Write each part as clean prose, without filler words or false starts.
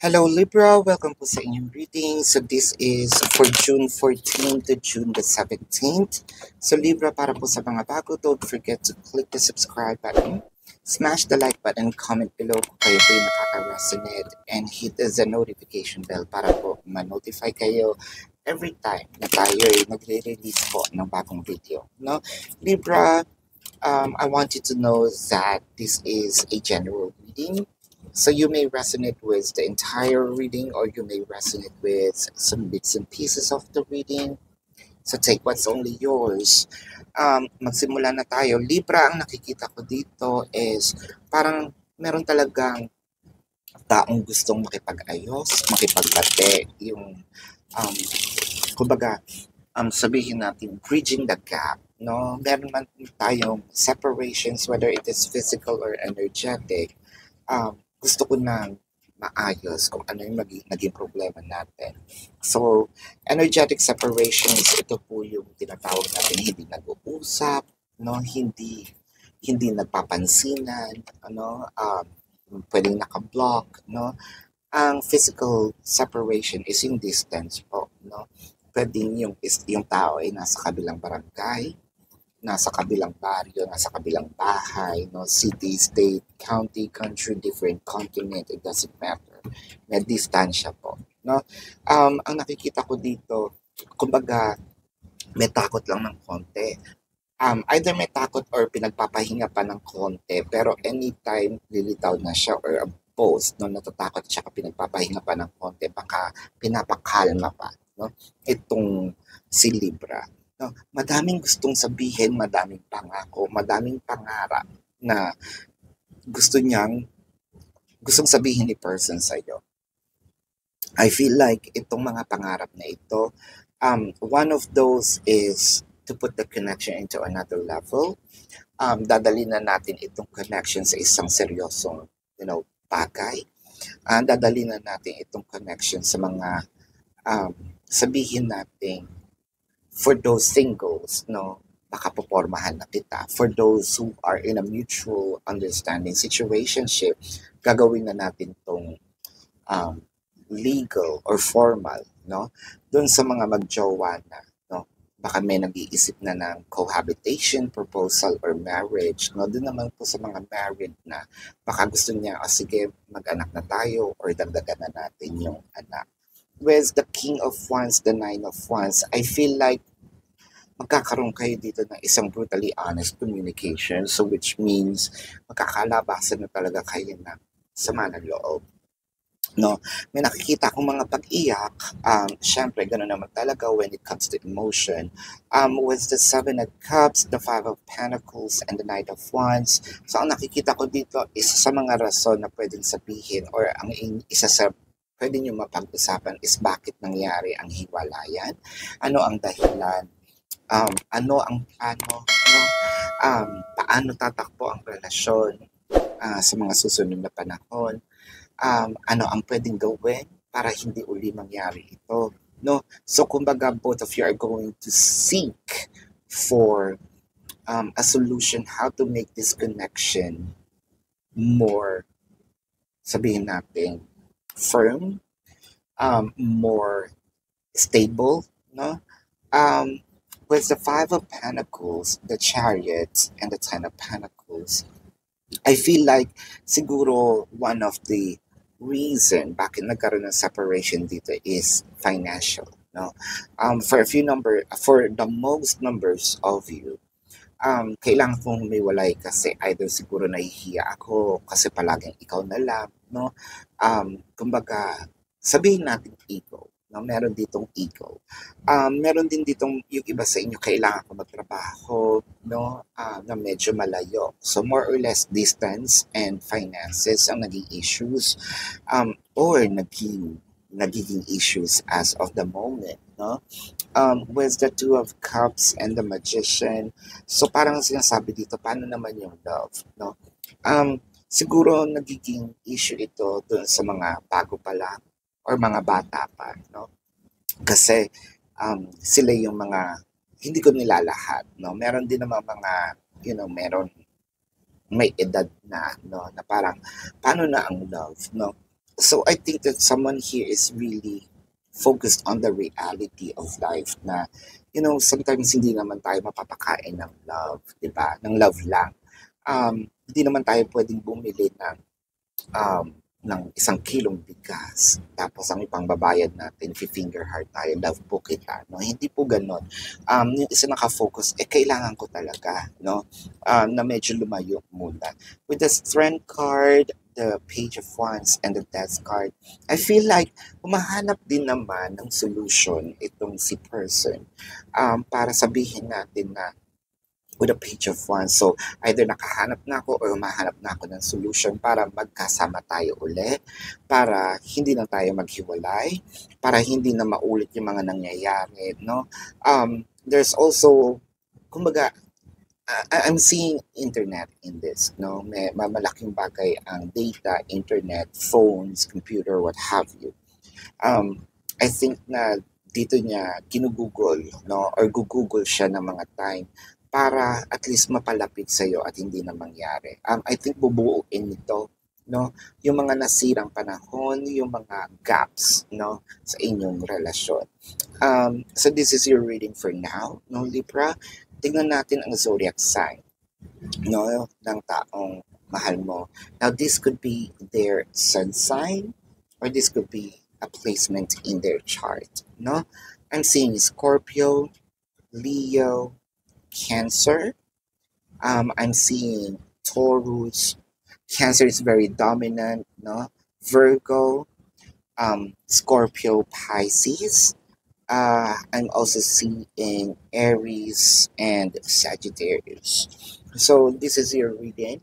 Hello Libra, welcome po sa inyong reading. So this is for June 14 to June the 17th. So Libra, para po sa mga bago, don't forget to click the subscribe button, smash the like button, comment below kung kayo po yung nakaka-resonate, and hit the notification bell para po ma-notify kayo every time na tayo ay nagre-release po ng bagong video. No? Libra, I want you to know that this is a general reading. So you may resonate with the entire reading or you may resonate with some bits and pieces of the reading. So take what's only yours. Magsimula na tayo. Libra, ang nakikita ko dito is parang meron talagang taong gustong makipag-ayos, makipagbate, yung kumbaga, sabihin natin, bridging the gap. No? Meron man tayong separations, whether it is physical or energetic. Gusto ko nang maayos kung ano yung naging problema natin. So, energetic separations, ito po yung tinatawag natin hindi nag-uusap, no? Hindi nagpapansinan, pwedeng naka-block, no? Ang physical separation is yung distance po, no? Pwedeng yung tao ay nasa kabilang barangay, nasa kabilang baryo, nasa kabilang bahay, no? City, state, county, country, different continent, it doesn't matter. May distansya po. No? Ang nakikita ko dito, kumbaga, may takot lang ng konti. Either may takot or pinagpapahinga pa ng konti, pero anytime lilitaw na siya or both, no, natatakot siya ka pinagpapahinga pa ng konti, baka pinapakalma pa, no? Itong si Libra. No, madaming gustong sabihin, madaming pangako, madaming pangarap na gustong sabihin ni person sa iyo. I feel like itong mga pangarap na ito, one of those is to put the connection into another level. Dadali na natin itong connection sa isang seryosong, bagay. Dadali na natin itong connection sa mga sabihin natin for those singles, no, baka popormahan na kita. For those who are in a mutual understanding situationship, gagawin na natin tong legal or formal, no? Doon sa mga magjowa na, no, baka may nag-iisip na ng cohabitation, proposal, or marriage, no? Doon naman po sa mga married na, baka gusto niya, sige, mag-anak na tayo or dagdagan na natin yung anak. With the King of Wands, the Nine of Wands, I feel like magkakaroon kayo dito ng isang brutally honest communication. So which means magkakalabasan na talaga kayo ng sama ng loob. No, may nakikita akong mga pag-iyak. Syempre, gano'n naman talaga when it comes to emotion. With the Seven of Cups, the Five of Pentacles, and the Knight of Wands. So ang nakikita ko dito, isa sa mga rason na pwedeng sabihin or ang isa sa pwede nyo mapag-usapan is bakit nangyari ang hiwalayan, ano ang dahilan, ano ang plano, no? Paano tatakbo ang relasyon sa mga susunod na panahon, ano ang pwedeng gawin para hindi uli mangyari ito, no? So kumbaga both of you are going to seek for a solution how to make this connection more, sabihin natin, firm, more stable, no? With the Five of Pentacles, the Chariot, and the Ten of Pentacles, I feel like siguro one of the reason bakit nagkaroon ng separation dito is financial, no? For the most numbers of you, kailangan kong humiwalay kasi either siguro nahihiya ako kasi palaging ikaw na lang, no? Kumbaga, sabihin natin ego, no? Meron ditong ego. Meron din ditong yung iba sa inyo kailangan ko magtrabaho, no? Na medyo malayo. So more or less distance and finances ang naging issues, or nagiging issues as of the moment, no? With the Two of Cups and the Magician, so parang sinasabi dito, paano naman yung love, no? Siguro nagiging issue ito dun sa mga bago pa lang or mga bata pa, no? Kasi sila yung mga, hindi ko nilalahat, no? Meron din naman mga, meron may edad na, no? Na parang, paano na ang love, no? So I think that someone here is really focused on the reality of life na, sometimes hindi naman tayo mapapakain ng love, di ba? Ng love lang. Hindi naman tayo pwedeng bumili um, ng 1 kilong bigas. Tapos ang ipangbabayad natin, finger heart tayo, love po kita. No? Hindi po ganon. Yung isa nakafocus, kailangan ko talaga. No? Na medyo lumayo muna. With the strength card, the page of wands, and the death card, I feel like humahanap din naman ng solution itong si person para sabihin natin na with a page of wands. So, either nakahanap na ako or humahanap na ako ng solution para magkasama tayo uli, para hindi na tayo maghiwalay, para hindi na maulit yung mga nangyayari, no? There's also, kumbaga, I'm seeing internet in this, no? May malaking bagay ang data, internet, phones, computer, what have you. I think na dito niya ginugugol, no? Or gugugol siya ng mga time para at least mapalapit sa iyo at hindi na mangyari. I think bubuuin nito, no? Yung mga nasirang panahon, yung mga gaps, no? Sa inyong relasyon. So this is your reading for now, no, Libra? Tingnan natin ang zodiac sign, no, ng taong mahal mo. Now, this could be their sun sign or this could be a placement in their chart, no? I'm seeing Scorpio, Leo, Cancer. I'm seeing Taurus. Cancer is very dominant, no? Virgo, Scorpio, Pisces. I'm also seeing Aries and Sagittarius. So this is your reading.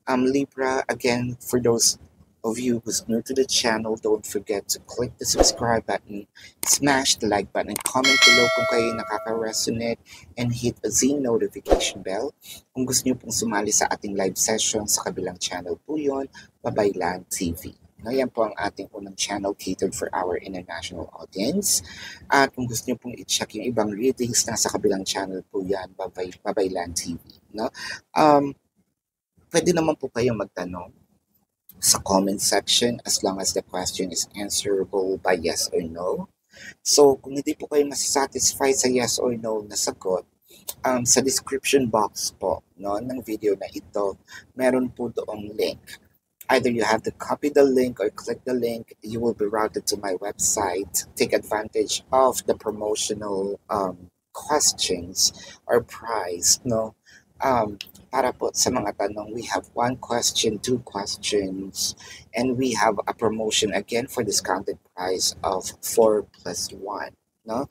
Libra, again, for those of you who's new to the channel, don't forget to click the subscribe button, smash the like button, and comment below kung kayo nakaka-resonate, and hit the notification bell. Kung gusto niyo pong sumali sa ating live session sa kabilang channel po yun, Babaylan TV. No, yan po ang ating unang channel catered for our international audience. At kung gusto niyo pong i-check yung ibang readings, nasa kabilang channel po yan, Babaylan TV. No? Pwede naman po kayong magtanong sa comment section as long as the question is answerable by yes or no. So, kung hindi po kayo masasatisfy sa yes or no na sagot, sa description box po, no, ng video na ito, meron po doong link. Either you have to copy the link or click the link, you will be routed to my website. Take advantage of the promotional questions or prize, no? Para po sa mga tanong, we have 1 question, 2 questions, and we have a promotion again for discounted price of 4 plus 1. No?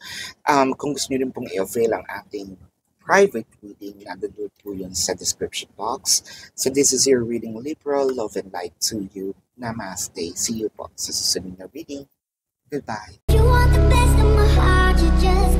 Kung gusto niyo rin pong i-avail ang ating private reading, nandun po yun sa description box. So this is your reading, Libra. Love and light to you. Namaste. See you po sa susunod na reading. Goodbye. You want the best of my heart, you just